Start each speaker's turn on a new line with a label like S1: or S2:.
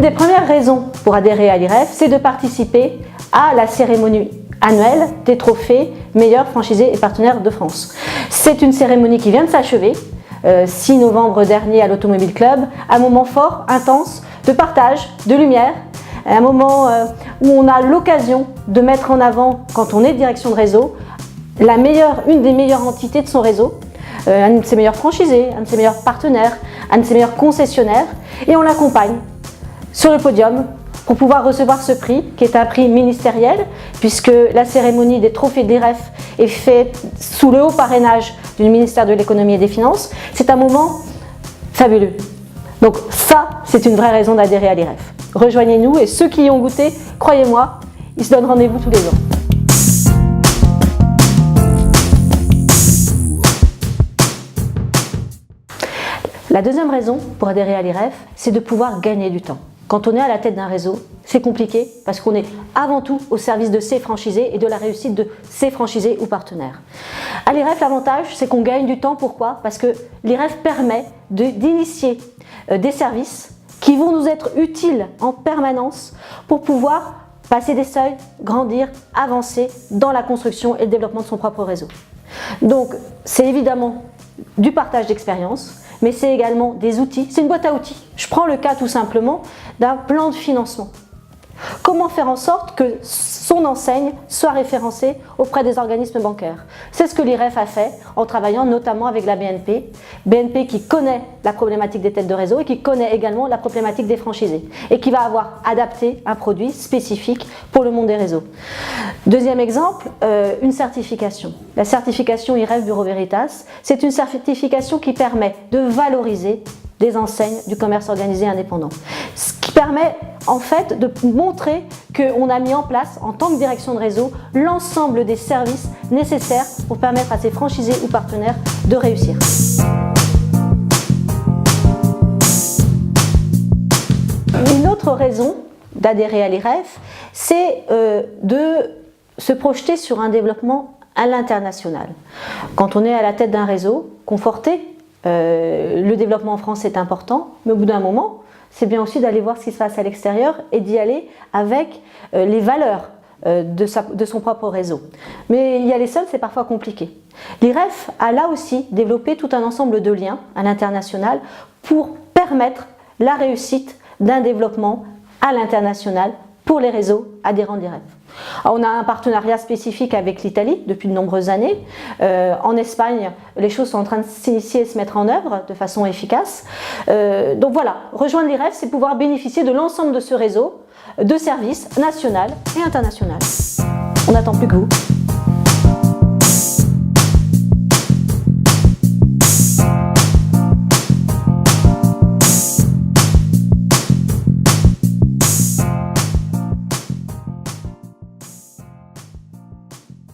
S1: des premières raisons pour adhérer à l'IREF, c'est de participer à la cérémonie annuelle des trophées meilleurs franchisés et partenaires de France. C'est une cérémonie qui vient de s'achever, 6 novembre dernier à l'Automobile Club, un moment fort, intense, de partage, de lumière, un moment où on a l'occasion de mettre en avant, quand on est direction de réseau, une des meilleures entités de son réseau, un de ses meilleurs franchisés, un de ses meilleurs partenaires, un de ses meilleurs concessionnaires, et on l'accompagne sur le podium pour pouvoir recevoir ce prix, qui est un prix ministériel, puisque la cérémonie des trophées de l'IREF est faite sous le haut parrainage du ministère de l'économie et des finances. C'est un moment fabuleux. Donc ça, c'est une vraie raison d'adhérer à l'IREF. Rejoignez-nous et ceux qui y ont goûté, croyez-moi, ils se donnent rendez-vous tous les ans. La deuxième raison pour adhérer à l'IREF, c'est de pouvoir gagner du temps. Quand on est à la tête d'un réseau, c'est compliqué parce qu'on est avant tout au service de ses franchisés et de la réussite de ses franchisés ou partenaires. À l'IREF, l'avantage, c'est qu'on gagne du temps. Pourquoi? Parce que l'IREF permet d'initier des services qui vont nous être utiles en permanence pour pouvoir passer des seuils, grandir, avancer dans la construction et le développement de son propre réseau. Donc, c'est évidemment du partage d'expérience, mais c'est également des outils, c'est une boîte à outils. Je prends le cas tout simplement d'un plan de financement. Comment faire en sorte que son enseigne soit référencée auprès des organismes bancaires? C'est ce que l'IREF a fait en travaillant notamment avec la BNP. BNP qui connaît la problématique des têtes de réseau et qui connaît également la problématique des franchisés et qui va avoir adapté un produit spécifique pour le monde des réseaux. Deuxième exemple, une certification. La certification IREF Bureau Veritas, c'est une certification qui permet de valoriser des enseignes du commerce organisé indépendant. Ce qui permet en fait de montrer qu'on a mis en place en tant que direction de réseau l'ensemble des services nécessaires pour permettre à ses franchisés ou partenaires de réussir. Une autre raison d'adhérer à l'IREF, c'est de se projeter sur un développement à l'international. Quand on est à la tête d'un réseau, conforté, le développement en France est important, mais au bout d'un moment, c'est bien aussi d'aller voir ce qui se passe à l'extérieur et d'y aller avec les valeurs de son propre réseau. Mais y aller seul, c'est parfois compliqué. L'IREF a là aussi développé tout un ensemble de liens à l'international pour permettre la réussite d'un développement à l'international pour les réseaux adhérents de l'IREF. On a un partenariat spécifique avec l'Italie depuis de nombreuses années. En Espagne, les choses sont en train de s'initier et se mettre en œuvre de façon efficace. Donc voilà, rejoindre l'IREF, c'est pouvoir bénéficier de l'ensemble de ce réseau de services national et international. On n'attend plus que vous.